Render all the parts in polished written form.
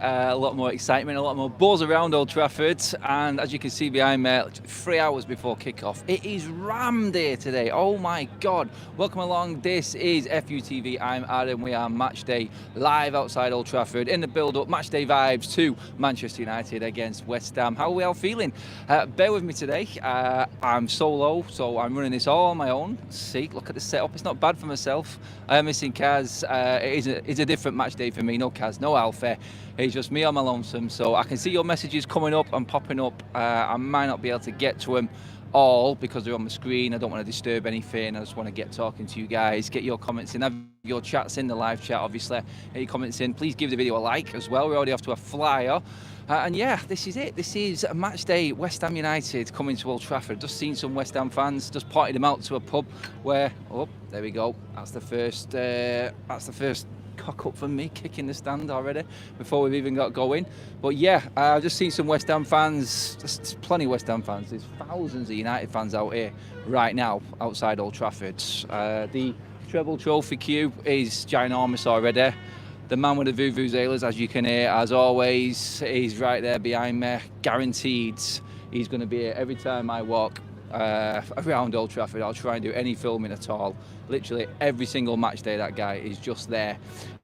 A lot more excitement, a lot more buzz around Old Trafford. And as you can see behind me, 3 hours before kickoff, it is Ram Day today. Oh my God. Welcome along. This is FUTV. I'm Adam. We are Matchday live outside Old Trafford in the build-up. Matchday vibes to Manchester United against West Ham. How are we all feeling? Bear with me today. I'm solo, so I'm running this all on my own. See, look at the setup. It's not bad for myself. I am missing Kaz. It's a different match day for me. No Kaz, no Alfie. It's just me on my lonesome. So I can see your messages coming up and popping up. I might not be able to get to them all because they're on the screen. I don't want to disturb anything. I just want to get talking to you guys, get your comments in, have your chats in the live chat, obviously. Get your comments in. Please give the video a like as well. We're already off to a flyer. And yeah, this is it. This is a match day. West Ham United coming to Old Trafford. Just seen some West Ham fans. Just pointed them out to a pub where, oh, there we go. That's the first cock up from me, kicking the stand already before we've even got going. But yeah, I've just seen some West Ham fans. There's plenty of West Ham fans. There's thousands of United fans out here right now outside Old Trafford. The treble trophy queue is ginormous already. The man with the vuvuzelas, as you can hear, as always, he's right there behind me. Guaranteed he's going to be here every time I walk around Old Trafford. I'll try and do any filming at all. Literally every single match day, that guy is just there.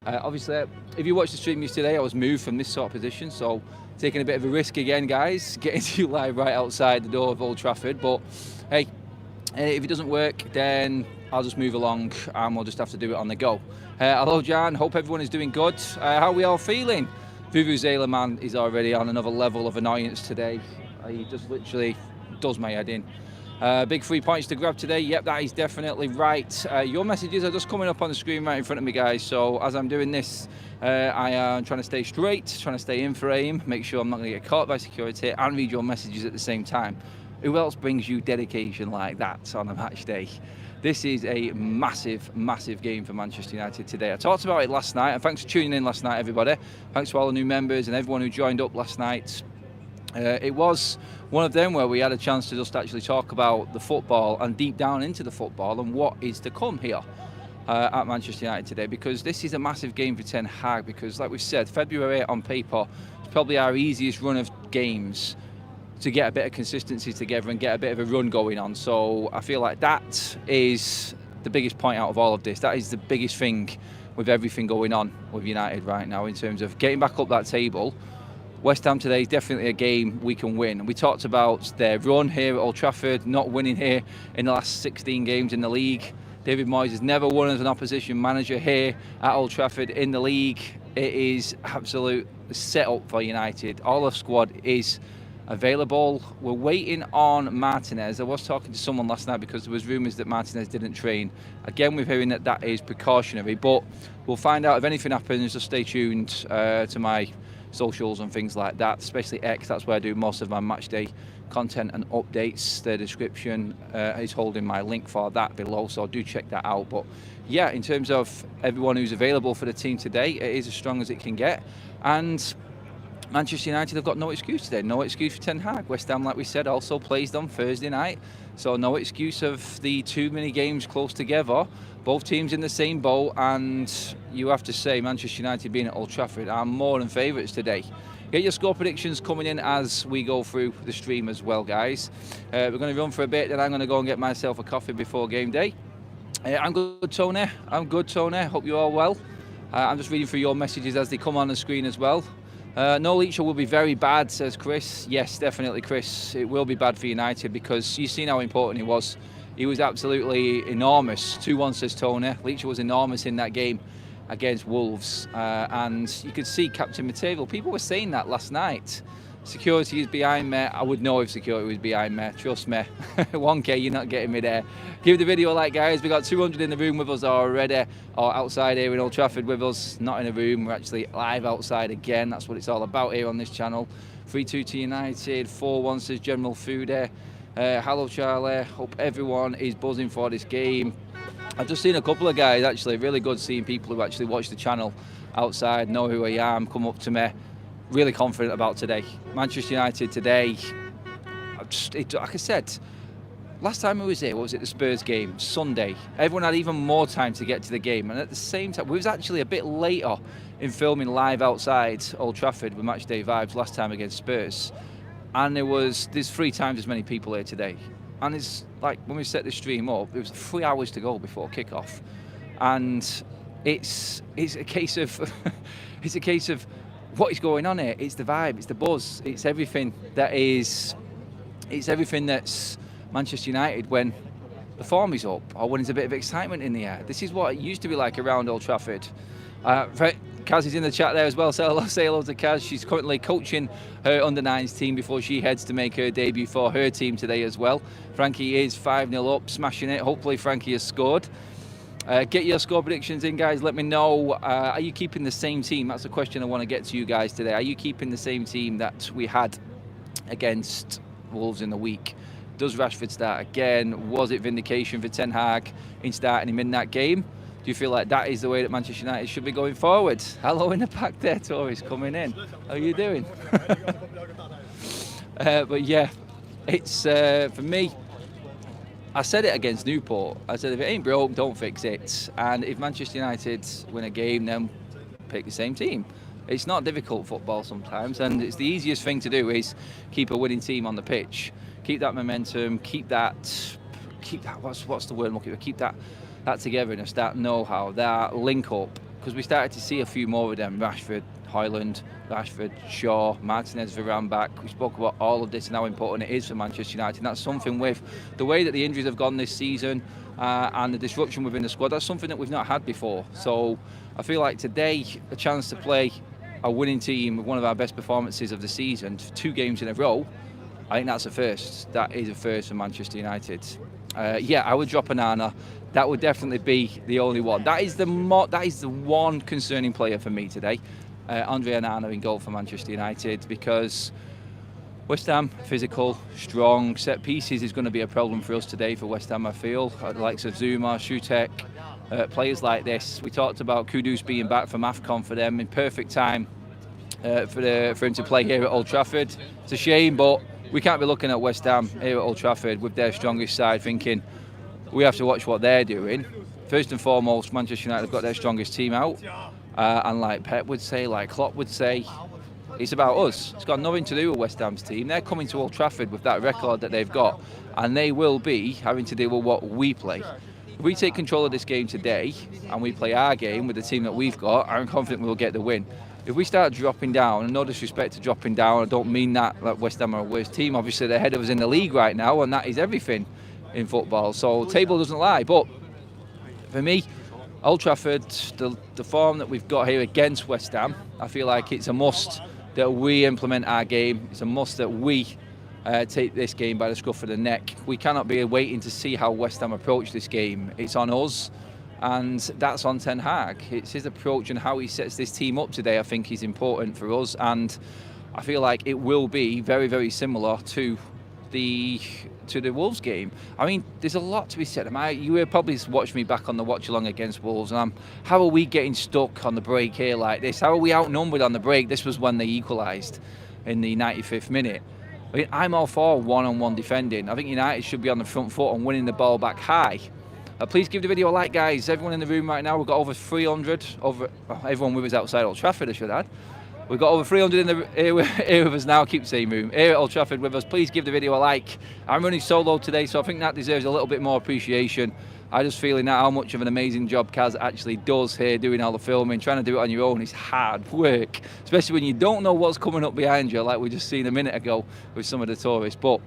Obviously, if you watched the stream yesterday, I was moved from this sort of position, so taking a bit of a risk again, guys, getting to you live right outside the door of Old Trafford. But hey, if it doesn't work, then I'll just move along and we'll just have to do it on the go. Hello, Jan. Hope everyone is doing good. How are we all feeling? Vuvuzela man is already on another level of annoyance today. He just literally does my head in. Big 3 points to grab today. Yep, that is definitely right. Your messages are just coming up on the screen right in front of me, guys. So as I'm doing this, I am trying to stay straight, trying to stay in frame, make sure I'm not going to get caught by security, and read your messages at the same time. Who else brings you dedication like that on a match day? This is a massive, massive game for Manchester United today. I talked about it last night, and thanks for tuning in last night, everybody. Thanks to all the new members and everyone who joined up last night. It was one of them where we had a chance to just actually talk about the football and deep down into the football and what is to come here at Manchester United today, because this is a massive game for Ten Hag, because like we've said, February on paper is probably our easiest run of games to get a bit of consistency together and get a bit of a run going on. So I feel like that is the biggest point out of all of this. That is the biggest thing with everything going on with United right now in terms of getting back up that table. West Ham today is definitely a game we can win. We talked about their run here at Old Trafford, not winning here in the last 16 games in the league. David Moyes has never won as an opposition manager here at Old Trafford in the league. It is absolute setup for United. All the squad is available. We're waiting on Martinez. I was talking to someone last night because there was rumours that Martinez didn't train. Again, we're hearing that that is precautionary, but we'll find out if anything happens. Just stay tuned to my socials and things like that, especially X. That's where I do most of my match day content and updates. The description is holding my link for that below, so do check that out. But yeah, in terms of everyone who's available for the team today, it is as strong as it can get. And Manchester United have got no excuse today. No excuse for Ten Hag. West Ham, like we said, also plays on Thursday night. So no excuse of the too many games close together. Both teams in the same boat. And you have to say, Manchester United being at Old Trafford are more than favourites today. Get your score predictions coming in as we go through the stream as well, guys. We're going to run for a bit, then I'm going to go and get myself a coffee before game day. I'm good, Tony. I'm good, Tony. Hope you're all well. I'm just reading through your messages as they come on the screen as well. No, Leacher will be very bad, says Chris. Yes, definitely, Chris. It will be bad for United because you've seen how important he was. He was absolutely enormous. 2-1, says Tony. Leacher was enormous in that game against Wolves. And you could see Captain Mateo. People were saying that last night. Security is behind me. I would know if security was behind me. Trust me. 1K, you're not getting me there. Give the video a like, guys. We got 200 in the room with us already, or outside here in Old Trafford with us. Not in a room. We're actually live outside again. That's what it's all about here on this channel. 3-2 to United. 4-1 says General Foodie. Hello, Charlie. Hope everyone is buzzing for this game. I've just seen a couple of guys actually. Really good seeing people who actually watch the channel outside, know who I am, come up to me. Really confident about today. Manchester United today, like I said, last time we was here, what was it, the Spurs game, Sunday. Everyone had even more time to get to the game, and at the same time, we was actually a bit later in filming live outside Old Trafford with Matchday Vibes last time against Spurs. And there's 3 times as many people here today. And it's like, when we set the stream up, it was 3 hours to go before kickoff. And it's a case of, it's a case of what is going on here. It's the vibe, it's the buzz, it's everything that's Manchester United when the form is up or when there's a bit of excitement in the air. This is what it used to be like around Old Trafford. Kaz is in the chat there as well. Say hello to Kaz. She's currently coaching her under-9s team before she heads to make her debut for her team today as well. Frankie is 5-0 up, smashing it. Hopefully Frankie has scored. Get your score predictions in, guys. Let me know. Are you keeping the same team? That's the question I want to get to you guys today. Are you keeping the same team that we had against Wolves in the week? Does Rashford start again? Was it vindication for Ten Hag in starting him in that game? Do you feel like that is the way that Manchester United should be going forward? Hello in the pack there, tourists coming in. How are you doing? But yeah, it's for me, I said it against Newport. I said if it ain't broke, don't fix it. And if Manchester United win a game, then pick the same team. It's not difficult football sometimes, and it's the easiest thing to do is keep a winning team on the pitch. Keep that momentum, keep that what's the word I'm looking for? Keep that togetherness, that know-how, that link-up, because we started to see a few more of them. Rashford, Højlund, Rashford, Shaw, Martinez, Varane back. We spoke about all of this and how important it is for Manchester United. And that's something with the way that the injuries have gone this season and the disruption within the squad, that's something that we've not had before. So I feel like today, a chance to play a winning team with one of our best performances of the season, 2 games in a row, I think that's a first. That is a first for Manchester United. Yeah, I would drop Onana. That would definitely be the only one. That is the one concerning player for me today. Andre Onana in goal for Manchester United, because West Ham, physical, strong, set pieces is going to be a problem for us today for West Ham, I feel. The likes of Zuma, Shutek, players like this. We talked about Kudus being back from AFCON for them in perfect time for him to play here at Old Trafford. It's a shame, but we can't be looking at West Ham here at Old Trafford with their strongest side thinking we have to watch what they're doing. First and foremost, Manchester United have got their strongest team out. And like Pep would say, like Klopp would say, it's about us. It's got nothing to do with West Ham's team. They're coming to Old Trafford with that record that they've got, and they will be having to deal with what we play. If we take control of this game today and we play our game with the team that we've got, I'm confident we'll get the win. If we start dropping down, and no disrespect to dropping down, I don't mean that like West Ham are a worse team. Obviously, they're ahead of us in the league right now, and that is everything in football. So table doesn't lie. But for me, Old Trafford, the form that we've got here against West Ham, I feel like it's a must that we implement our game. It's a must that we take this game by the scruff of the neck. We cannot be waiting to see how West Ham approach this game. It's on us. And that's on Ten Hag. It's his approach and how he sets this team up today, I think, is important for us. And I feel like it will be very, very similar to the Wolves game. I mean, there's a lot to be said. You will probably watch me back on the watch along against Wolves, and how are we getting stuck on the break here like this? How are we outnumbered on the break? This was when they equalised in the 95th minute. I mean, I'm all for one-on-one defending. I think United should be on the front foot and winning the ball back high. Please give the video a like, guys. Everyone in the room right now, we've got over 300. Everyone with us outside Old Trafford, I should add. We've got over 300 here with us now. Keep saying room. Here at Old Trafford with us. Please give the video a like. I'm running solo today, so I think that deserves a little bit more appreciation. I just feeling that how much of an amazing job Kaz actually does here, doing all the filming. Trying to do it on your own is hard work, especially when you don't know what's coming up behind you, like we just seen a minute ago with some of the tourists. But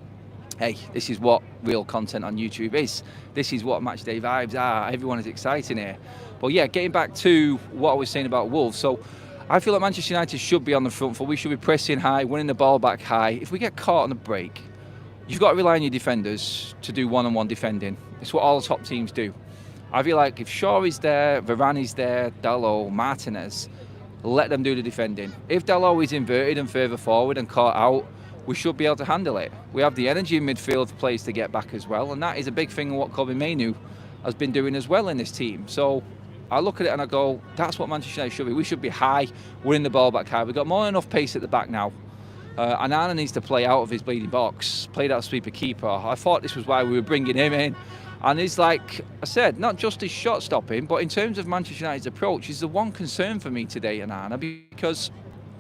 hey, this is what real content on YouTube is. This is what Matchday vibes are. Everyone is exciting here. But yeah, getting back to what I was saying about Wolves. So I feel like Manchester United should be on the front foot. We should be pressing high, winning the ball back high. If we get caught on the break, you've got to rely on your defenders to do one-on-one defending. It's what all the top teams do. I feel like if Shaw is there, Varane is there, Dalot, Martinez, let them do the defending. If Dalot is inverted and further forward and caught out, we should be able to handle it. We have the energy in midfield for players to get back as well, and that is a big thing of what Kobe Mainoo has been doing as well in this team. So I look at it and I go, that's what Manchester United should be. We should be high, winning the ball back high. We've got more than enough pace at the back now. Onana needs to play out of his bleeding box. played out sweeper keeper. I thought this was why we were bringing him in. And it's like I said, not just his shot stopping, but in terms of Manchester United's approach, is the one concern for me today, Anana, because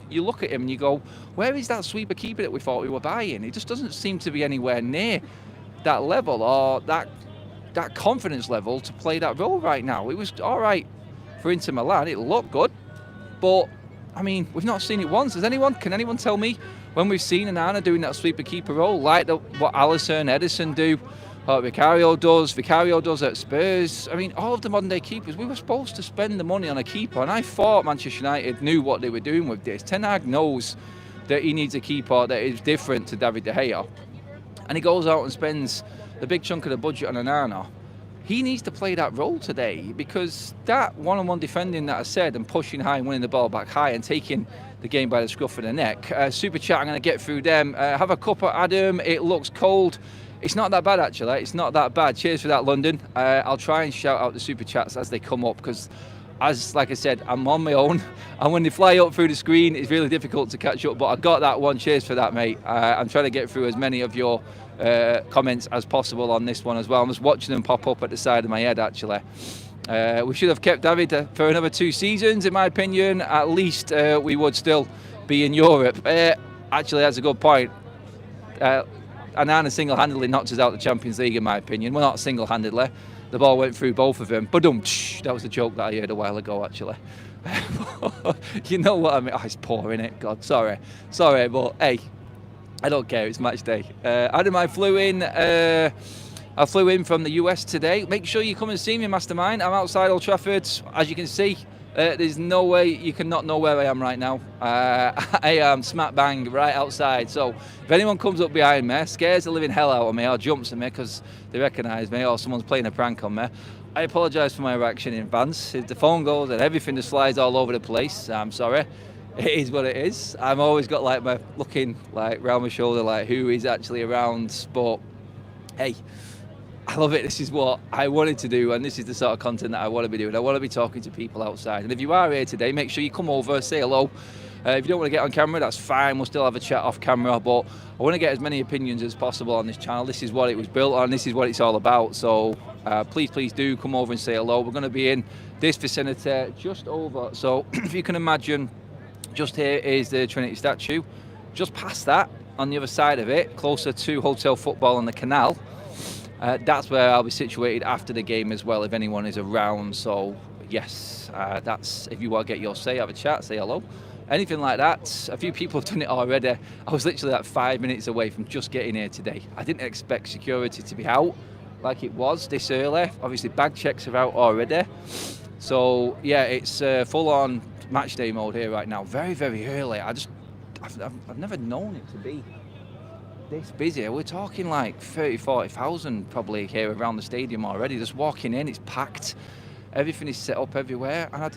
you look at him and you go, where is that sweeper keeper that we thought we were buying? He just doesn't seem to be anywhere near that level or that confidence level to play that role right now. It was all right for Inter Milan. It looked good, but I mean, we've not seen it once. Can anyone tell me when we've seen Anana doing that sweeper keeper role, like what Alisson, Edison do, Vicario does at Spurs? I mean, all of the modern day keepers, we were supposed to spend the money on a keeper, and I thought Manchester United knew what they were doing with this. Ten Hag knows that he needs a keeper that is different to David De Gea, and he goes out and spends the big chunk of the budget on Anana. He needs to play that role today, because that one-on-one defending that I said, and pushing high and winning the ball back high and taking the game by the scruff of the neck. Super chat, I'm going to get through them. Have a cuppa, Adam. It looks cold. It's not that bad, actually. It's not that bad. Cheers for that, London. I'll try and shout out the super chats as they come up, because like I said, I'm on my own, and when they fly up through the screen, it's really difficult to catch up, but I got that one. Cheers for that, mate. I'm trying to get through as many of your comments as possible on this one as well. I'm just watching them pop up at the side of my head, actually. We should have kept David for another 2 seasons, in my opinion. At least we would still be in Europe. Actually, that's a good point. Anana single-handedly knocked us out of the Champions League, in my opinion. Well, not single-handedly. The ball went through both of them. Badum, that was a joke that I heard a while ago, actually. You know what I mean? Oh, it's poor, innit? God, sorry, but hey, I don't care. It's match day. Adam, I flew in from the US today. Make sure you come and see me, Mastermind. I'm outside Old Trafford, as you can see. There's no way you can not know where I am right now. I am smack bang right outside. So if anyone comes up behind me, scares the living hell out of me, or jumps at me because they recognise me, or someone's playing a prank on me, I apologise for my reaction in advance. If the phone goes and everything just slides all over the place, I'm sorry. It is what it is. I've always got like my looking like round my shoulder, like who is actually around. But hey, I love it. This is what I wanted to do, and this is the sort of content that I want to be doing. I want to be talking to people outside. And if you are here today, make sure you come over, say hello. If you don't want to get on camera, that's fine. We'll still have a chat off camera, but I want to get as many opinions as possible on this channel. This is what it was built on. This is what it's all about. So please do come over and say hello. We're going to be in this vicinity just over. So if you can imagine, just here is the Trinity statue. Just past that, on the other side of it, closer to Hotel Football and the canal, that's where I'll be situated after the game as well, if anyone is around. So yes, that's, if you want to get your say, have a chat, say hello, anything like that. A few people have done it already. I was literally like 5 minutes away from just getting here today. I didn't expect security to be out like it was this early. Obviously bag checks are out already. So yeah, it's full on match day mode here right now. Very, very early. I've never known it to be this busy. We're talking like 30,000-40,000 probably here around the stadium already. Just walking in, it's packed. Everything is set up everywhere, and I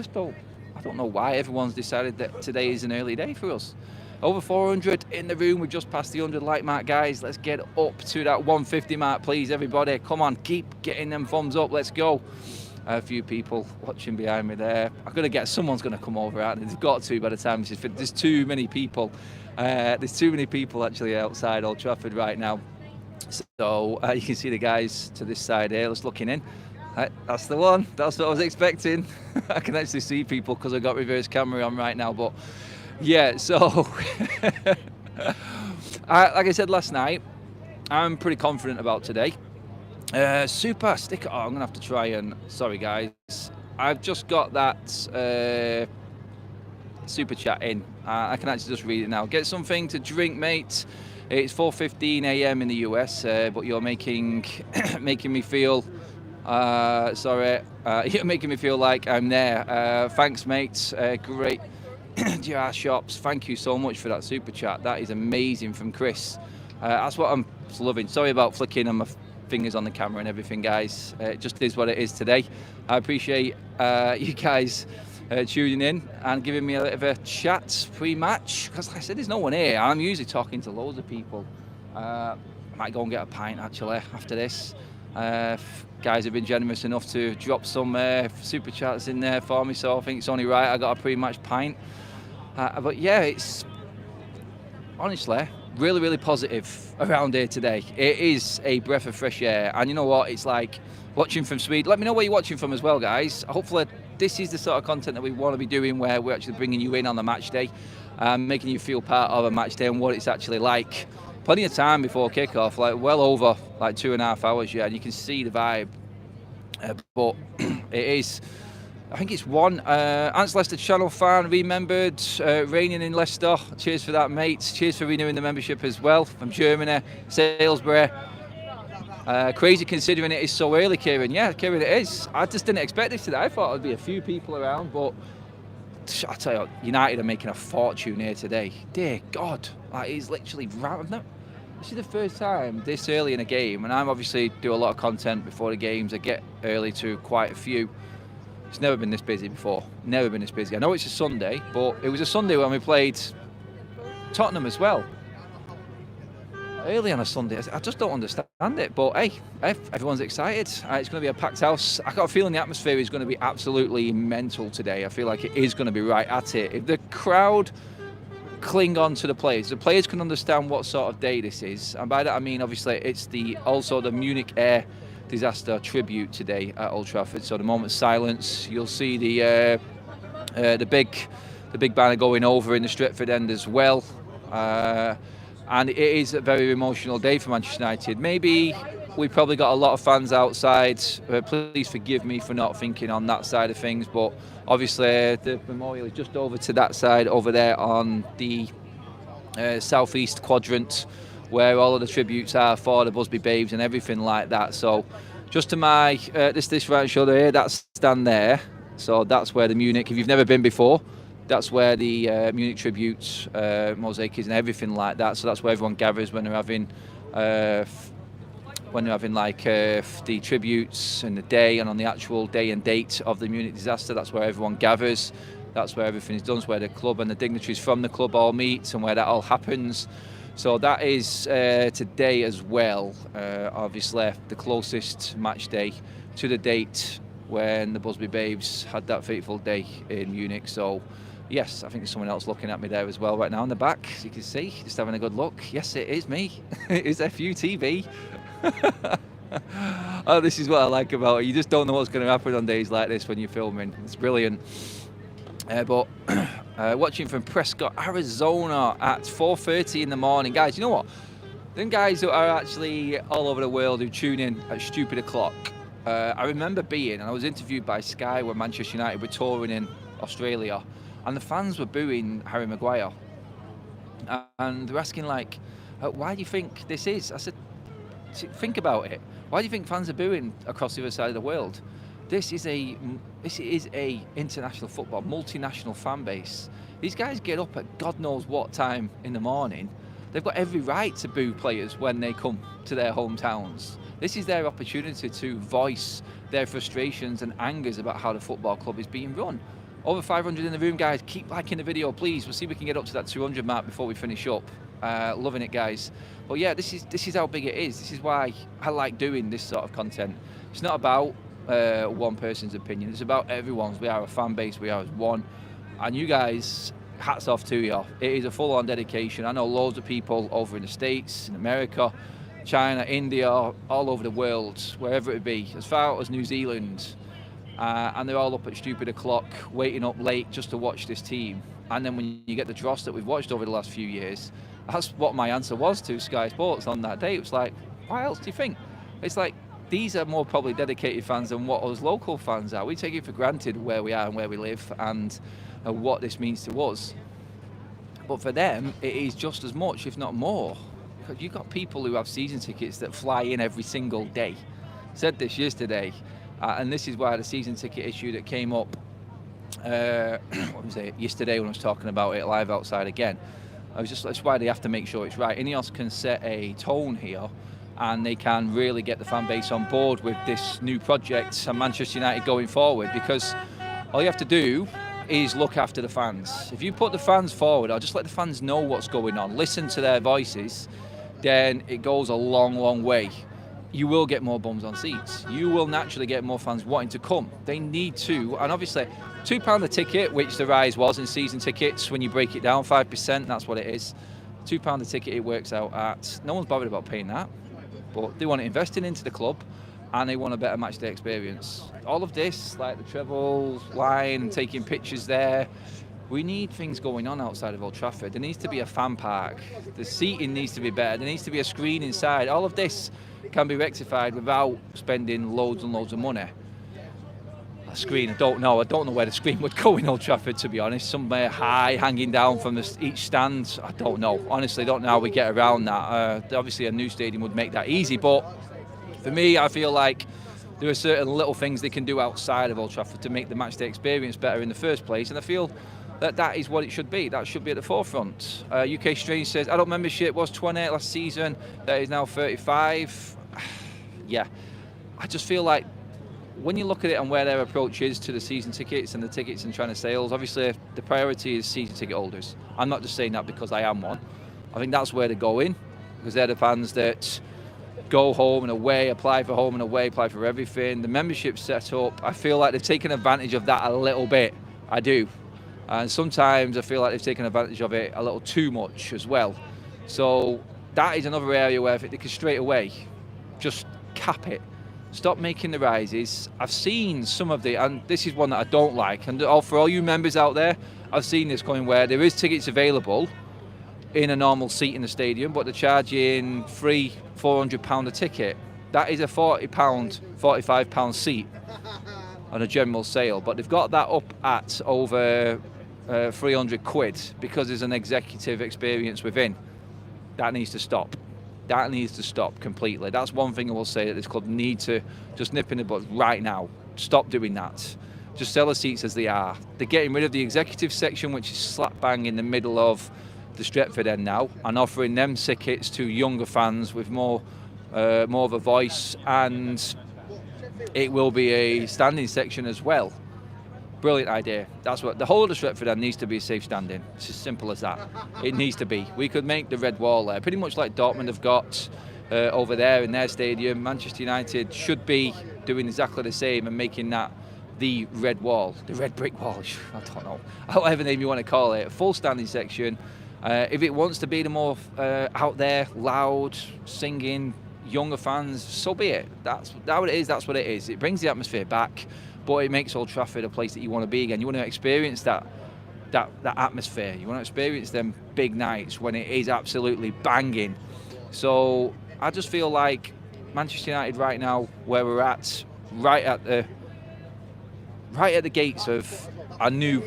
don't know why everyone's decided that today is an early day for us. Over 400 in the room. We're just past the 100 like mark, guys. Let's get up to that 150 mark, please, everybody. Come on, keep getting them thumbs up. Let's go. A few people watching behind me there. Someone's going to come over out. They've got to by the time this is finished. There's too many people. There's too many people actually outside Old Trafford right now. So you can see the guys to this side here, just looking in. That's the one. That's what I was expecting. I can actually see people because I've got reverse camera on right now. But yeah, so like I said last night, I'm pretty confident about today. Super sticker. Oh, I'm gonna have to try and. Sorry, guys. I've just got that super chat in. I can actually just read it now. Get something to drink, mate. It's 4:15 a.m. in the US, but you're making me feel. You're making me feel like I'm there. Thanks, mate. Great. GR Shops. Thank you so much for that super chat. That is amazing from Chris. That's what I'm loving. Sorry about flicking on my fingers on the camera and everything, guys. It just is what it is today. I appreciate you guys tuning in and giving me a bit of a chat pre-match, because like I said, there's no one here. I'm usually talking to loads of people. I might go and get a pint actually after this. Guys have been generous enough to drop some super chats in there for me, so I think it's only right I got a pre-match pint. But yeah, it's honestly really, really positive around here today. It is a breath of fresh air, and you know what? It's like watching from Sweden. Let me know where you're watching from as well, guys. Hopefully, this is the sort of content that we want to be doing, where we're actually bringing you in on the match day, making you feel part of a match day and what it's actually like. Plenty of time before kickoff, like well over like 2.5 hours, yeah, and you can see the vibe. But it is. I think it's one. Ants Leicester Channel fan, remembered, reigning in Leicester. Cheers for that, mate. Cheers for renewing the membership as well. From Germany, Salisbury. Crazy considering it is so early, Kieran. Yeah, Kieran, it is. I just didn't expect this today. I thought there'd be a few people around, but I tell you, United are making a fortune here today. Dear God, like, it's literally random. This is the first time this early in a game, and I'm obviously do a lot of content before the games. I get early to quite a few. It's never been this busy before. Never been this busy. I know it's a Sunday, but it was a Sunday when we played Tottenham as well. Early on a Sunday. I just don't understand it. But hey, everyone's excited. It's going to be a packed house. I got a feeling the atmosphere is going to be absolutely mental today. I feel like it is going to be right at it. If the crowd cling on to the players can understand what sort of day this is. And by that I mean, obviously, it's also the Munich air disaster tribute today at Old Trafford. So the moment's silence. You'll see the big banner going over in the Stretford end as well. And it is a very emotional day for Manchester United. Maybe we probably got a lot of fans outside. Please forgive me for not thinking on that side of things, but obviously the memorial is just over to that side over there on the southeast quadrant, where all of the tributes are for the Busby Babes and everything like that. So just to my this right shoulder here, that's stand there. So that's where the Munich, if you've never been before, that's where the Munich tribute mosaic is and everything like that. So that's where everyone gathers when they're having the tributes and the day, and on the actual day and date of the Munich disaster, that's where everyone gathers. That's where everything is done. It's where the club and the dignitaries from the club all meet and where that all happens. So that is today as well, obviously the closest match day to the date when the Busby Babes had that fateful day in Munich. So yes, I think there's someone else looking at me there as well right now in the back, as you can see, just having a good look. Yes, it is me. It is FUTV. Oh, this is what I like about it. You just don't know what's going to happen on days like this when you're filming. It's brilliant. But watching from Prescott, Arizona at 4:30 in the morning. Guys, you know what? Them guys who are actually all over the world who tune in at stupid o'clock. I remember and I was interviewed by Sky when Manchester United were touring in Australia, and the fans were booing Harry Maguire. And they're asking, like, why do you think this is? I said, think about it. Why do you think fans are booing across the other side of the world? This is a international football, multinational fan base. These guys get up at God knows what time in the morning. They've got every right to boo players when they come to their hometowns. This is their opportunity to voice their frustrations and angers about how the football club is being run. Over 500 in the room, guys. Keep liking the video, please. We'll see if we can get up to that 200 mark before we finish up. Loving it, guys. But yeah, this is how big it is. This is why I like doing this sort of content. It's not about one person's opinion. It's about everyone's. We are a fan base. We are as one. And you guys, hats off to you. It is a full-on dedication. I know loads of people over in the States, in America, China, India, all over the world, wherever it be, as far out as New Zealand. And they're all up at stupid o'clock, waiting up late just to watch this team. And then when you get the dross that we've watched over the last few years, that's what my answer was to Sky Sports on that day. It was like, what else do you think? It's like, these are more probably dedicated fans than what us local fans are. We take it for granted where we are and where we live and what this means to us. But for them, it is just as much, if not more. Because you've got people who have season tickets that fly in every single day. Said this yesterday, and this is why the season ticket issue that came up yesterday when I was talking about it live outside again. That's why they have to make sure it's right. Ineos can set a tone here, and they can really get the fan base on board with this new project and Manchester United going forward, because all you have to do is look after the fans. If you put the fans forward, or just let the fans know what's going on, listen to their voices, then it goes a long, long way. You will get more bums on seats. You will naturally get more fans wanting to come. They need to, and obviously £2 a ticket, which the rise was in season tickets, when you break it down, 5%, that's what it is. £2 a ticket it works out at. No one's bothered about paying that, but they want it investing into the club, and they want a better match day experience. All of this, like the treble line, taking pictures there, we need things going on outside of Old Trafford. There needs to be a fan park. The seating needs to be better. There needs to be a screen inside. All of this can be rectified without spending loads and loads of money. A screen, I don't know where the screen would go in Old Trafford, to be honest. Somewhere high, hanging down from each stand. I don't know. Honestly, I don't know how we get around that. Obviously, a new stadium would make that easy, but for me, I feel like there are certain little things they can do outside of Old Trafford to make the matchday experience better in the first place, and I feel that is what it should be. That should be at the forefront. UK Strange says, adult membership was 28 last season, that is now 35. Yeah, I just feel like when you look at it and where their approach is to the season tickets and the tickets and trying to sales, obviously the priority is season ticket holders. I'm not just saying that because I am one. I think that's where they're going, because they're the fans that go home and away, apply for home and away, apply for everything. The membership set up, I feel like they've taken advantage of that a little bit. I do. And sometimes I feel like they've taken advantage of it a little too much as well. So that is another area where they can straight away just cap it. Stop making the rises. I've seen some of and this is one that I don't like, and for all you members out there, I've seen this going where there is tickets available in a normal seat in the stadium, but they're charging free £400 a ticket. That is a £40, £45 seat on a general sale, but they've got that up at over 300 quid because there's an executive experience within. That needs to stop. That needs to stop completely. That's one thing I will say that this club need to just nip in the bud right now. Stop doing that. Just sell the seats as they are. They're getting rid of the executive section, which is slap bang in the middle of the Stretford end now, and offering them tickets to younger fans with more of a voice, and it will be a standing section as well. Brilliant idea. That's what the whole of the Stretford end needs to be, a safe standing. It's as simple as that. It needs to be. We could make the red wall there, pretty much like Dortmund have got over there in their stadium. Manchester United should be doing exactly the same and making that the red wall, the red brick wall. I don't know, whatever name you want to call it. A full standing section. If it wants to be the more out there, loud, singing, younger fans, so be it. That's what it is. That's what it is. It brings the atmosphere back, but it makes Old Trafford a place that you want to be again. You want to experience that atmosphere. You want to experience them big nights when it is absolutely banging. So I just feel like Manchester United right now, where we're at, right at the gates of a new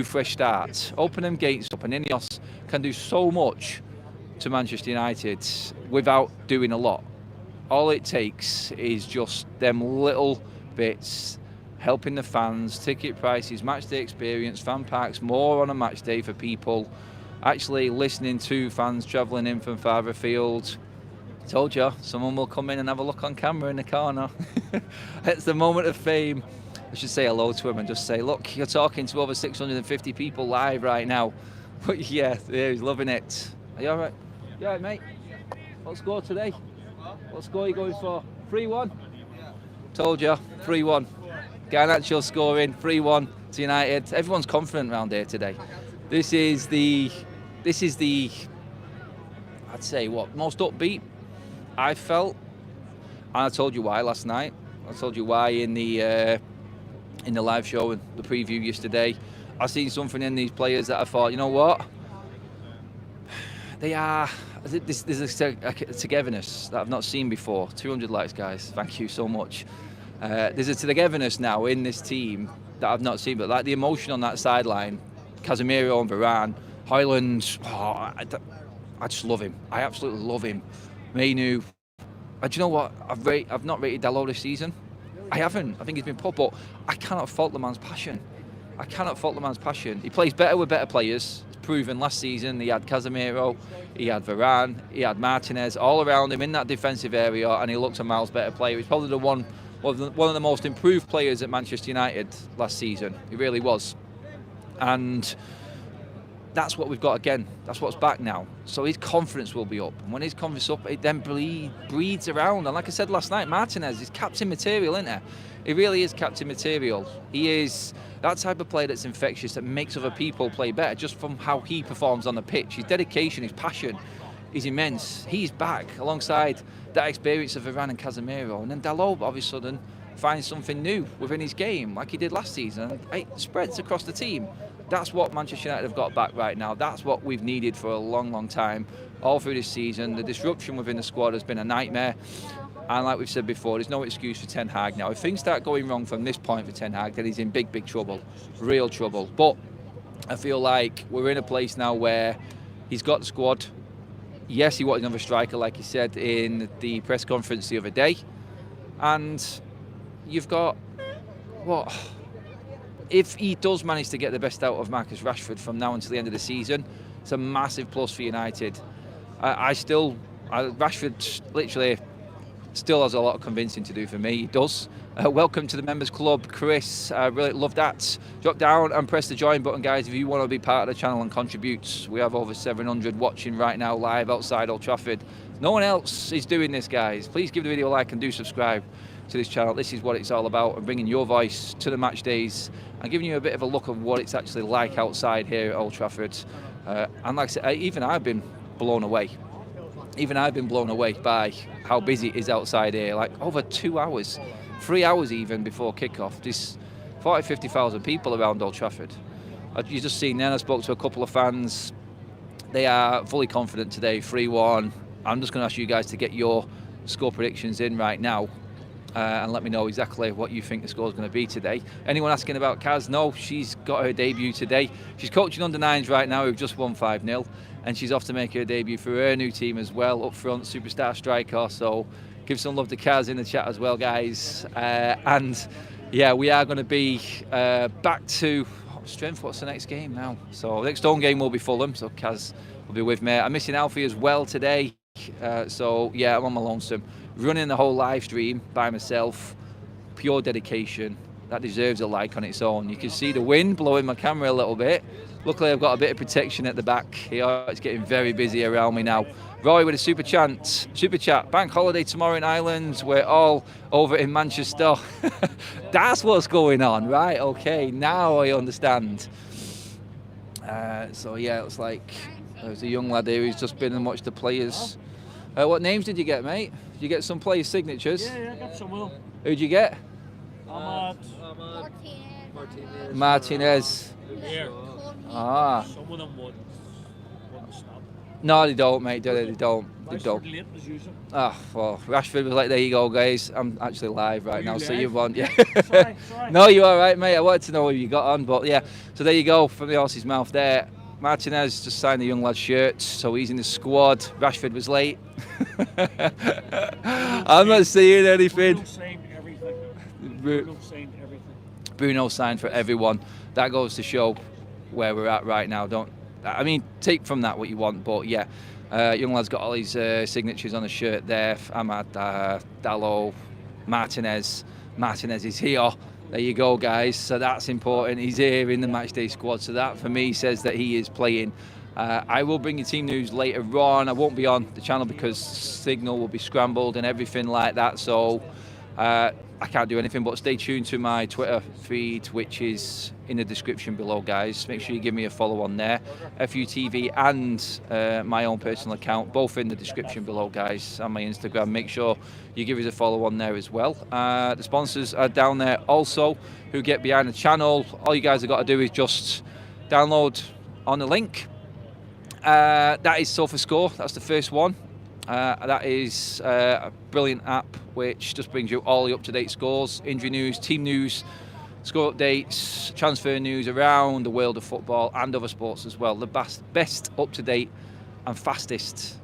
fresh start. Open them gates up, and Ineos can do so much to Manchester United without doing a lot. All it takes is just them little bits, helping the fans, ticket prices, match day experience, fan parks, more on a match day for people, actually listening to fans travelling in from farther afield. Told you, someone will come in and have a look on camera in the corner. It's the moment of fame. I should say hello to him and just say, look, you're talking to over 650 people live right now. But yeah, he's loving it. Are you all right? You all right, mate? What score today? What score are you going for? 3-1? Told you, 3-1. Garnacho scoring, 3-1 to United. Everyone's confident around here today. This is the, I'd say, most upbeat I felt. And I told you why last night. I told you why in the live show and the preview yesterday. I've seen something in these players that I thought, you know what? There's a togetherness that I've not seen before. 200 likes, guys. Thank you so much. There's a togetherness now in this team that I've not seen, but like the emotion on that sideline, Casemiro and Varane, Højlund, I just love him. I absolutely love him. Mainu. Do you know what? I've not rated Dalot this season. I haven't. I think he's been poor, but I cannot fault the man's passion. He plays better with better players. It's proven last season. He had Casemiro, he had Varane, he had Martinez all around him in that defensive area, and he looked a miles better player. He's probably one of the most improved players at Manchester United last season. He really was. And that's what we've got again. That's what's back now. So his confidence will be up. And when his confidence up, it then breathes around. And like I said last night, Martinez is captain material, isn't he? He really is captain material. He is that type of player that's infectious, that makes other people play better just from how he performs on the pitch. His dedication, his passion is immense. He's back alongside that experience of Varane and Casemiro. And then Dalot, all of a sudden, finds something new within his game, like he did last season. It spreads across the team. That's what Manchester United have got back right now. That's what we've needed for a long, long time, all through this season. The disruption within the squad has been a nightmare. And like we've said before, there's no excuse for Ten Hag now. If things start going wrong from this point for Ten Hag, then he's in big, big trouble, real trouble. But I feel like we're in a place now where he's got the squad. Yes, he wanted another striker, like he said in the press conference the other day. And you've got, what? If he does manage to get the best out of Marcus Rashford from now until the end of the season, it's a massive plus for United. Rashford literally still has a lot of convincing to do for me. He does. Welcome to the members club, Chris. I really love that. Drop down and press the join button, guys, if you want to be part of the channel and contribute. We have over 700 watching right now live outside Old Trafford. No one else is doing this, guys. Please give the video a like and do subscribe to this channel. This is what it's all about, and bringing your voice to the match days and giving you a bit of a look of what it's actually like outside here at Old Trafford. And like I said, even I've been blown away. Even I've been blown away by how busy it is outside here. Like over 2 hours, 3 hours even before kickoff. There's 50,000 people around Old Trafford. You just seen then, I spoke to a couple of fans. They are fully confident today, 3-1. I'm just going to ask you guys to get your score predictions in right now. And let me know exactly what you think the score is going to be today. Anyone asking about Kaz? No, she's got her debut today. She's coaching under 9s right now, who've just won 5-0. And she's off to make her debut for her new team as well, up front, superstar striker. So give some love to Kaz in the chat as well, guys. And yeah, we are going to be back to strength. What's the next game now? So the next home game will be Fulham, so Kaz will be with me. I'm missing Alfie as well today. So yeah, I'm on my lonesome. Running the whole live stream by myself, pure dedication. That deserves a like on its own. You can see the wind blowing my camera a little bit. Luckily, I've got a bit of protection at the back here. It's getting very busy around me now. Roy with a super chat. Bank holiday tomorrow in Ireland. We're all over in Manchester. That's what's going on, right? Okay, now I understand. So yeah, it's like there's a young lad here who's just been and watched the players. What names did you get, mate? Did you get some players' signatures? Yeah, I got some of them. Who'd you get? Martinez. Here. Ah. Some of them wouldn't stop. No, they don't, mate. They don't. They don't. Late as usual. Ah, well, Rashford was like, there you go, guys. I'm actually live right now, you so live? you've won. Yeah. Sorry. No, you're all right, mate. I wanted to know what you got on, but yeah. So there you go, from the horse's mouth there. Martinez just signed the young lad's shirt, so he's in the squad. Rashford was late. I'm not seeing anything. Bruno signed everything. Bruno signed for everyone. That goes to show where we're at right now. Take from that what you want, but yeah. Young lad's got all his signatures on the shirt there. Ahmad, Dalot, Martinez. Martinez is here. There you go, guys. So that's important. He's here in the matchday squad. So that, for me, says that he is playing. I will bring you team news later on. I won't be on the channel because signal will be scrambled and everything like that. So I can't do anything but stay tuned to my Twitter feed, which is in the description below, guys. Make sure you give me a follow on there. FUTV and my own personal account, both in the description below, guys, and my Instagram. Make sure you give us a follow on there as well. The sponsors are down there also who get behind the channel. All you guys have got to do is just download on the link. That is SofaScore. That's the first one. That is a brilliant app which just brings you all the up-to-date scores, injury news, team news, score updates, transfer news around the world of football and other sports as well. The best up-to-date and fastest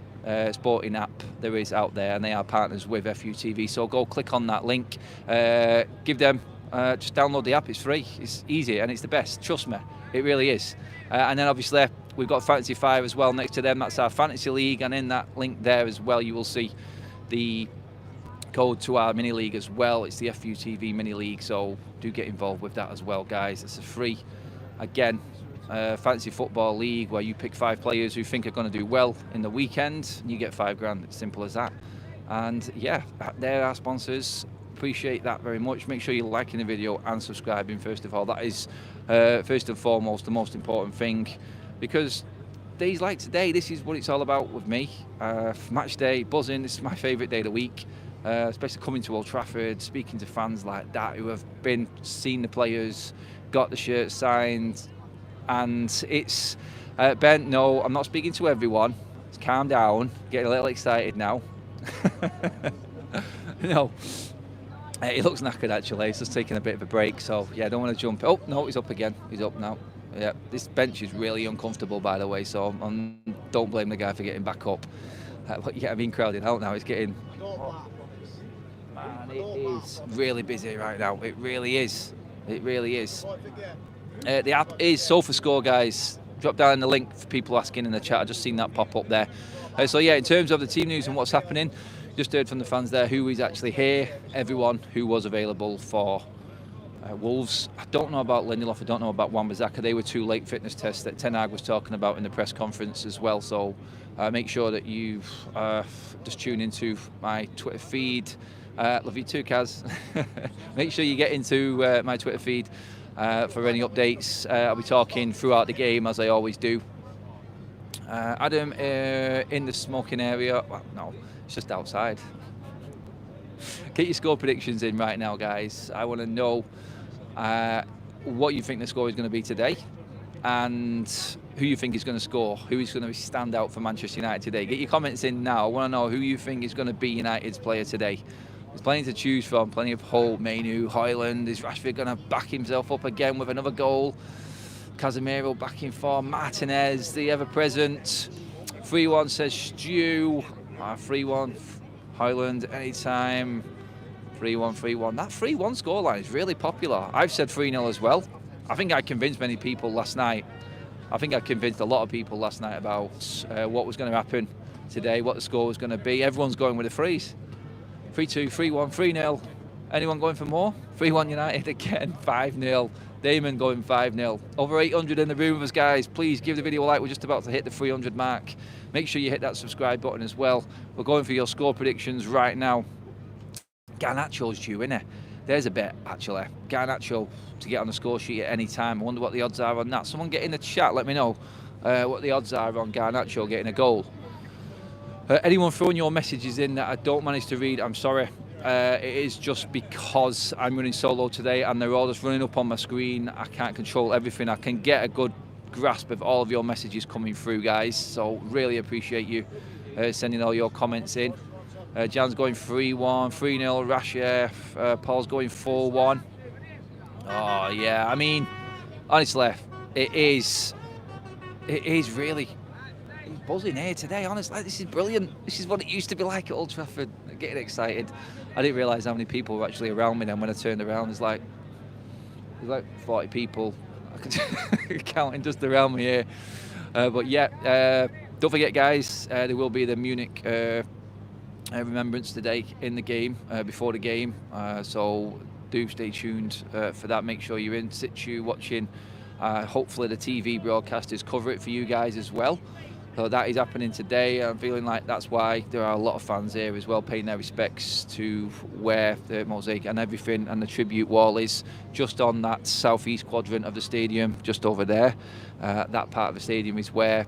sporting app there is out there, and they are partners with FUTV. So go click on that link, give them, just download the app. It's free, it's easy, and it's the best. Trust me, it really is. And then obviously we've got Fantasy 5 as well next to them. That's our fantasy league, and in that link there as well you will see the code to our mini league as well. It's the FUTV mini league, so do get involved with that as well, guys. It's a free, again, fantasy football league where you pick 5 players who think are going to do well in the weekend, and you get $5 It's simple as that. And yeah, they're our sponsors. Appreciate that very much. Make sure you're liking the video and subscribing first of all. That is first and foremost the most important thing, because days like today, this is what it's all about with me. Match day, buzzing. This is my favourite day of the week, especially coming to Old Trafford, speaking to fans like that who have been seen the players, got the shirt signed, and it's Ben. No, I'm not speaking to everyone. Let's calm down. Getting a little excited now. No. He looks knackered actually. He's just taking a bit of a break. So yeah, I don't want to jump. Oh no, he's up again. He's up now. Yeah, this bench is really uncomfortable, by the way. So don't blame the guy for getting back up. But yeah, I'm being crowded out now. It's getting. Man, it is really busy right now. It really is. It really is. The app is SofaScore, guys. Drop down the link for people asking in the chat. I just seen that pop up there. So yeah, in terms of the team news and what's happening. Just heard from the fans there who is actually here. Everyone who was available for Wolves. I don't know about Lindelof. I don't know about Wan-Bissaka. They were 2 late fitness tests that Ten Hag was talking about in the press conference as well. So make sure that you just tune into my Twitter feed. Love you too, Kaz. Make sure you get into my Twitter feed for any updates. I'll be talking throughout the game as I always do. Adam in the smoking area. Well, no. It's just outside. Get your score predictions in right now, guys. I want to know what you think the score is going to be today, and who you think is going to score, who is going to stand out for Manchester United today. Get your comments in now. I want to know who you think is going to be United's player today. There's plenty to choose from, plenty of hope. Mainu, Højlund. Is Rashford going to back himself up again with another goal? Casemiro back in form. Martinez, the ever-present. 3-1 says Stu. 3-1, Højlund anytime. 3-1, 3-1. That 3-1 scoreline is really popular. I've said 3-0 as well. I think I convinced many people last night. I think I convinced a lot of people last night about what was going to happen today, what the score was going to be. Everyone's going with the threes. 3-2, 3-1, 3-0. Anyone going for more? 3-1 United again, 5-0. Damon going 5-0. Over 800 in the room with us, guys. Please give the video a like. We're just about to hit the 300 mark. Make sure you hit that subscribe button as well. We're going for your score predictions right now. Garnacho's due, isn't it? There's a bet, actually. Garnacho to get on the score sheet at any time. I wonder what the odds are on that. Someone get in the chat. Let me know what the odds are on Garnacho getting a goal. Anyone throwing your messages in that I don't manage to read, I'm sorry. It is just because I'm running solo today and they're all just running up on my screen. I can't control everything. I can get a good grasp of all of your messages coming through, guys. So really appreciate you sending all your comments in. Jan's going 3-1, 3-0, Rashef. Paul's going 4-1. Oh, yeah. I mean, honestly, it is really buzzing here today, honestly. This is brilliant. This is what it used to be like at Old Trafford. Getting excited. I didn't realise how many people were actually around me then when I turned around. There's like 40 people counting just around me here. But yeah, don't forget, guys, there will be the Munich remembrance today in the game, before the game. So do stay tuned for that. Make sure you're in situ watching. Hopefully the TV broadcasters cover it for you guys as well. So that is happening today. I'm feeling like that's why there are a lot of fans here as well, paying their respects to where the mosaic and everything and the tribute wall is, just on that southeast quadrant of the stadium, just over there. That part of the stadium is where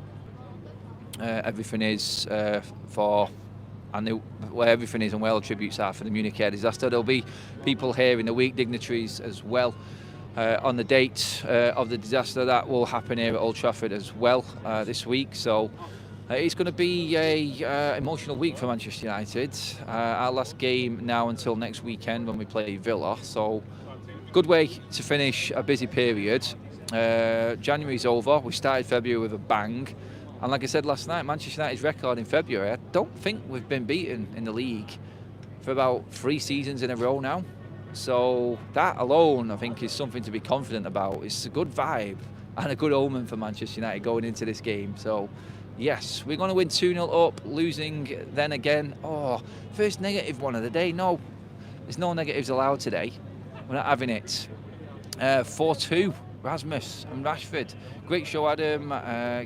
everything is where everything is and where all the tributes are for the Munich air disaster. There'll be people here in the week, dignitaries as well. On the date of the disaster that will happen here at Old Trafford as well this week. So it's going to be a emotional week for Manchester United. Our last game now until next weekend when we play Villa. So good way to finish a busy period. January's over. We started February with a bang. And like I said last night, Manchester United's record in February, I don't think we've been beaten in the league for about 3 seasons in a row now. So that alone, I think, is something to be confident about. It's a good vibe and a good omen for Manchester United going into this game. So, yes, we're going to win 2-0 up, losing then again. Oh, first negative one of the day. No, there's no negatives allowed today. We're not having it. 4-2 Rasmus and Rashford. Great show, Adam.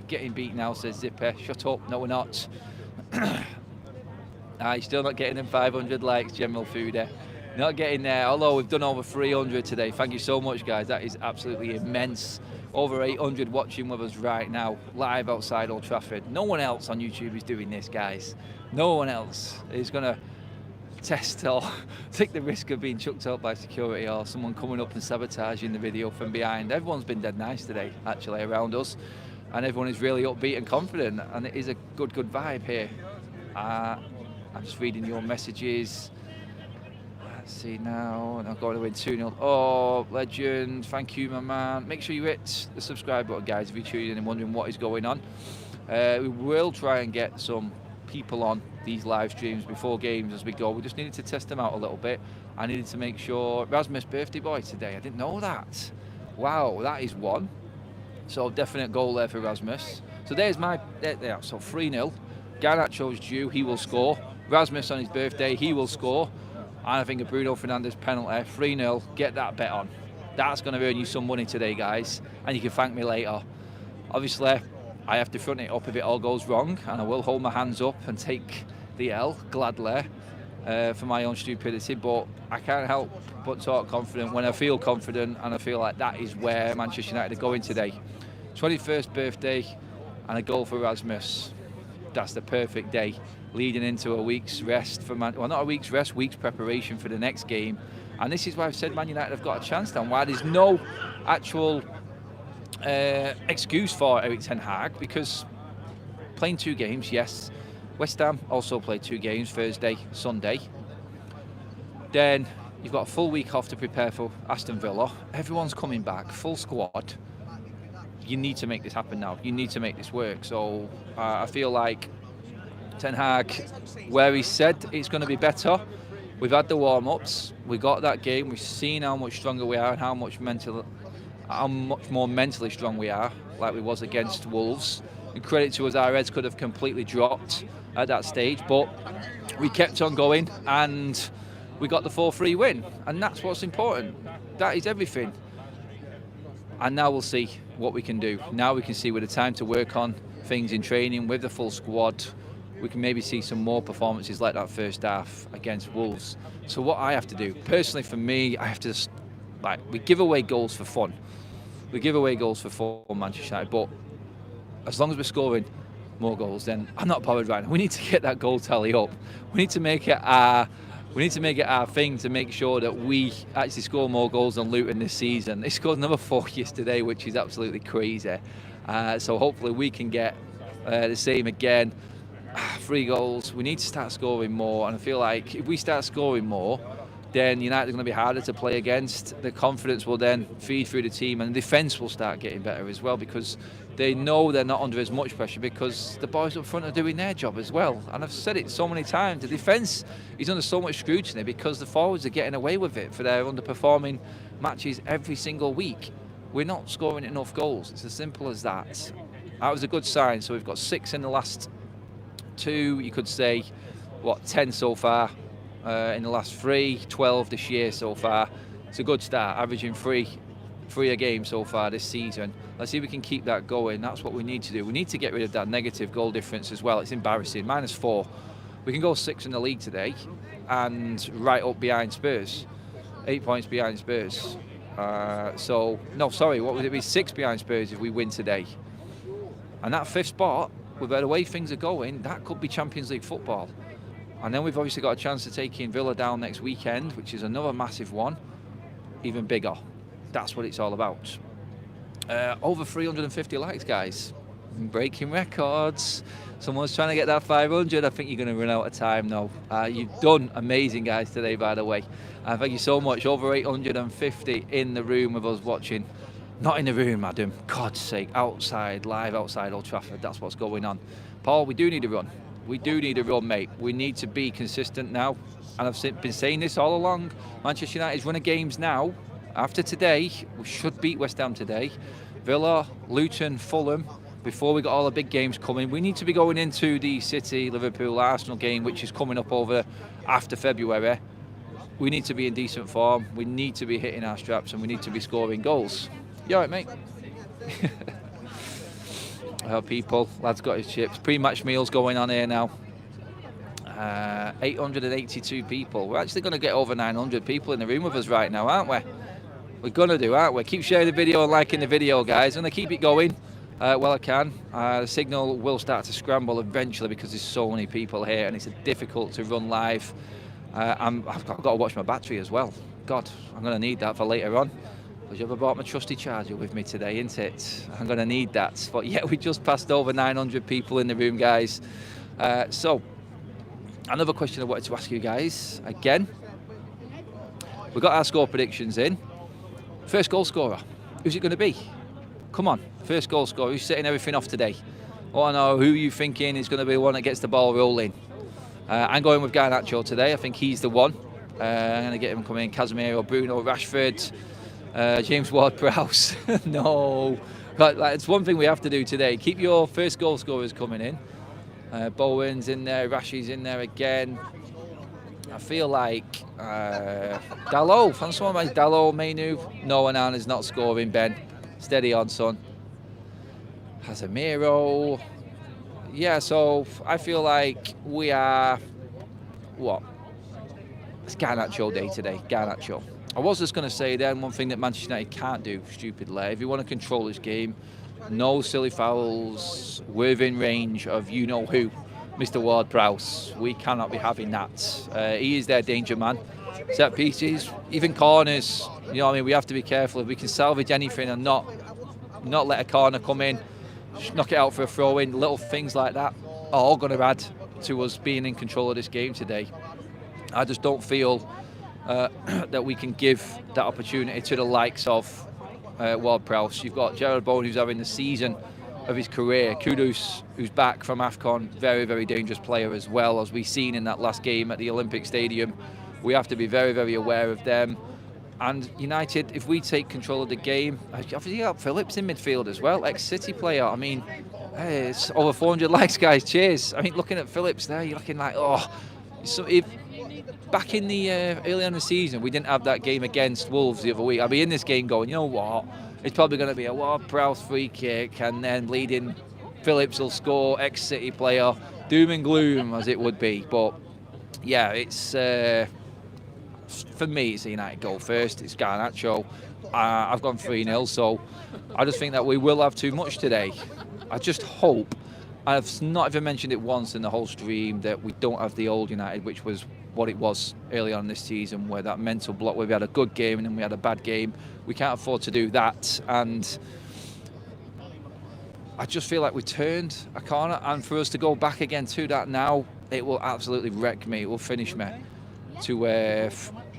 Getting beat now, says Zipper. Shut up. No, we're not. You're still not getting them 500 likes, General Foodie. Not getting there, although we've done over 300 today. Thank you so much, guys. That is absolutely immense. Over 800 watching with us right now, live outside Old Trafford. No one else on YouTube is doing this, guys. No one else is going to test or take the risk of being chucked out by security or someone coming up and sabotaging the video from behind. Everyone's been dead nice today, actually, around us. And everyone is really upbeat and confident. And it is a good vibe here. I'm just reading your messages. Let's see now. I'm going to win 2-0. Oh, legend. Thank you, my man. Make sure you hit the subscribe button, guys, if you're tuning in and wondering what is going on. We will try and get some people on these live streams before games as we go. We just needed to test them out a little bit. I needed to make sure. Rasmus' birthday boy today. I didn't know that. Wow, that is one. So definite goal there for Rasmus. So there's my. There, so 3-0. Garnacho's due. He will score. Rasmus on his birthday. He will score. And I think a Bruno Fernandes penalty. 3-0. Get that bet on. That's going to earn you some money today, guys. And you can thank me later. Obviously, I have to front it up if it all goes wrong, and I will hold my hands up and take the L gladly for my own stupidity, but I can't help but talk confident when I feel confident, and I feel like that is where Manchester United are going today. 21st birthday and a goal for Rasmus. That's the perfect day leading into a week's rest for well, not a week's rest, week's preparation for the next game. And this is why I've said Man United have got a chance then, why there's no actual excuse for Erik ten Hag, because playing 2 games, yes. West Ham also played 2 games, Thursday, Sunday. Then you've got a full week off to prepare for Aston Villa. Everyone's coming back, full squad. You need to make this happen now. You need to make this work. So I feel like Ten Hag, where he said it's going to be better, we've had the warm-ups, we got that game, we've seen how much stronger we are and how much more mentally strong we are, like we was against Wolves. And credit to us, our heads could have completely dropped at that stage, but we kept on going and we got the 4-3 win, and that's what's important. That is everything. And now we'll see what we can do. Now we can see with the time to work on things in training with the full squad, we can maybe see some more performances like that first half against Wolves. So what I have to do, personally for me, I have to, we give away goals for fun. We give away goals for fun, Manchester United, but as long as we're scoring more goals, then I'm not bothered right now. We need to get that goal tally up. We need to make it our thing to make sure that we actually score more goals than Luton this season. They scored another 4 yesterday, which is absolutely crazy. So hopefully we can get the same again. 3 goals. We need to start scoring more, and I feel like if we start scoring more, then United are going to be harder to play against. The confidence will then feed through the team, and the defence will start getting better as well, because they know they're not under as much pressure because the boys up front are doing their job as well. And I've said it so many times, the defence is under so much scrutiny because the forwards are getting away with it for their underperforming matches every single week. We're not scoring enough goals. It's as simple as that. That was a good sign. So we've got 6 in the last 2, you could say, 10 so far in the last 3, 12 this year so far. It's a good start, averaging 3 a game so far this season. Let's see if we can keep that going. That's what we need to do. We need to get rid of that negative goal difference as well. It's embarrassing, -4. We can go 6 in the league today and right up behind Spurs. 8 points behind Spurs. What would it be? 6 behind Spurs if we win today. And that 5th spot, with the way things are going, that could be Champions League football. And then we've obviously got a chance to take in Villa down next weekend, which is another massive one, even bigger. That's what it's all about. Over 350 likes, guys. Breaking records. Someone's trying to get that 500. I think you're going to run out of time now. You've done amazing, guys, today, by the way. Thank you so much. Over 850 in the room with us watching. Not in the room, Adam. God's sake. Outside, live outside Old Trafford. That's what's going on. Paul, we do need a run. We do need a run, mate. We need to be consistent now. And I've been saying this all along. Manchester United's running games now. After today, we should beat West Ham today. Villa, Luton, Fulham. Before we got all the big games coming, we need to be going into the City, Liverpool, Arsenal game, which is coming up after February. We need to be in decent form. We need to be hitting our straps, and we need to be scoring goals. You alright, mate? People, lad's got his chips. Pre-match meals going on here now. 882 people. We're actually going to get over 900 people in the room with us right now, aren't we? We're going to do, aren't we? Keep sharing the video and liking the video, guys. I'm going to keep it going while I can. The signal will start to scramble eventually because there's so many people here and it's difficult to run live. I've got to watch my battery as well. God, I'm going to need that for later on. Because I've brought my trusty charger with me today, isn't it? I'm going to need that. But yeah, we just passed over 900 people in the room, guys. So, another question I wanted to ask you guys. Again, we've got our score predictions in. First goal scorer, who's it going to be? Come on, first goal scorer. Who's setting everything off today? I want to know who you thinking is going to be the one that gets the ball rolling. I'm going with Garnacho today. I think he's the one. I'm going to get him coming in. Casemiro, Bruno, Rashford, James Ward-Prowse. No. But it's one thing we have to do today. Keep your first goal scorers coming in. Bowen's in there, Rashi's in there again. I feel like Dalot, from someone like Dalot, Mainu. No, Onana's not scoring, Ben. Steady on, son. Casemiro. Yeah, so I feel like we are, what? It's Garnacho day today, Garnacho. I was just going to say then, one thing that Manchester United can't do, stupidly, if you want to control this game, no silly fouls, within range of you-know-who, Mr Ward-Prowse. We cannot be having that. He is their danger man. Set pieces, even corners, you know what I mean, we have to be careful. If we can salvage anything and not let a corner come in, knock it out for a throw-in, little things like that are all going to add to us being in control of this game today. I just don't feel that we can give that opportunity to the likes of Ward-Prowse. You've got Gerard Bowen, who's having the season of his career. Kudus, who's back from AFCON, very, very dangerous player as well, as we've seen in that last game at the Olympic Stadium. We have to be very, very aware of them. And United, if we take control of the game, obviously you got Phillips in midfield as well, ex-City player. I mean, hey, it's over 400 likes, guys. Cheers. I mean, looking at Phillips there, you're looking like, oh. So if back in the early on the season, we didn't have that game against Wolves the other week, I'll be in this game going, you know what? It's probably going to be a Ward-Prowse free kick, and then leading Phillips will score, ex-City player, doom and gloom as it would be. But yeah, it's for me, it's a United goal first. It's Garnacho. I've gone 3-0, so I just think that we will have too much today. I just hope, I've not even mentioned it once in the whole stream, that we don't have the old United, which was what it was early on this season, where that mental block, where we had a good game and then we had a bad game. We can't afford to do that, and I just feel like we turned a corner, and for us to go back again to that now, it will absolutely wreck me. It will finish me to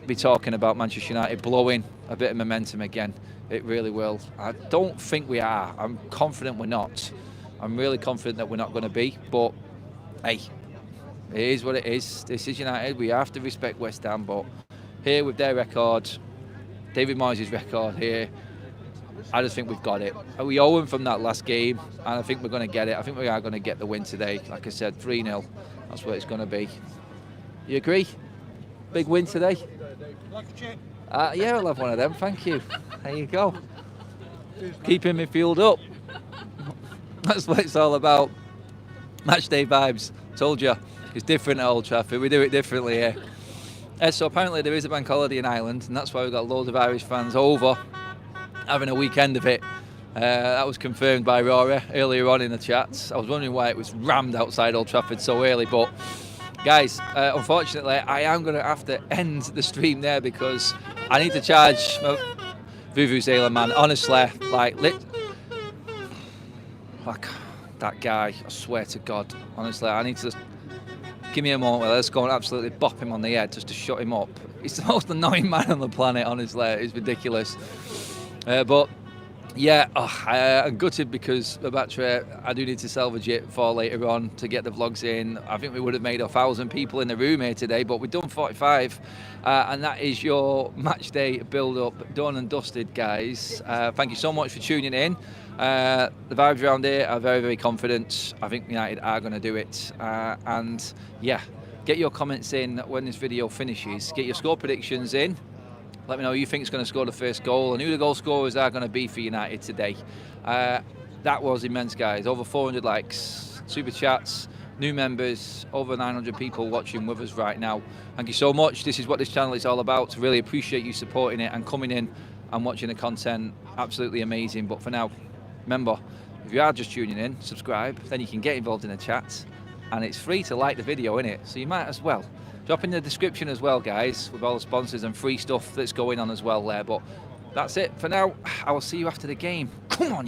be talking about Manchester United blowing a bit of momentum again. It really will. I don't think we are. I'm confident we're not. I'm really confident that we're not going to be, but hey, it is what it is. This is United. We have to respect West Ham, but here with their record, David Moyes' record here, I just think we've got it. We owe them from that last game, and I think we're going to get it. I think we are going to get the win today. Like I said, 3-0. That's what it's going to be. You agree? Big win today? Like a chip. Yeah, I'll have one of them. Thank you. There you go. Keeping me fueled up. That's what it's all about. Matchday vibes. Told you. It's different at Old Trafford. We do it differently here. So apparently there is a bank holiday in Ireland, and that's why we've got loads of Irish fans over having a weekend of it. That was confirmed by Rory earlier on in the chat. I was wondering why it was rammed outside Old Trafford so early, but guys, unfortunately, I am going to have to end the stream there because I need to charge my Vuvuzela, man. Honestly, like that guy, I swear to God. Honestly, I need to give me a moment where let's go and absolutely bop him on the head just to shut him up. He's the most annoying man on the planet, honestly. It's ridiculous. But yeah, I'm gutted because the battery, I do need to salvage it for later on to get the vlogs in. I think we would have made 1,000 people in the room here today, but we've done 45, and that is your match day build-up done and dusted, guys. Thank you so much for tuning in. The vibes around here are very, very confident. I think United are going to do it, and yeah, get your comments in when this video finishes. Get your score predictions in. Let me know who you think is going to score the first goal and who the goal scorers are going to be for United today. That was immense, guys. Over 400 likes, super chats, new members, over 900 people watching with us right now. Thank you so much. This is what this channel is all about. Really appreciate you supporting it and coming in and watching the content. Absolutely amazing. But for now, remember, if you are just tuning in, subscribe, then you can get involved in the chat. And it's free to like the video, innit? So you might as well. Drop in the description as well, guys, with all the sponsors and free stuff that's going on as well there. But that's it for now. I will see you after the game. Come on, you know.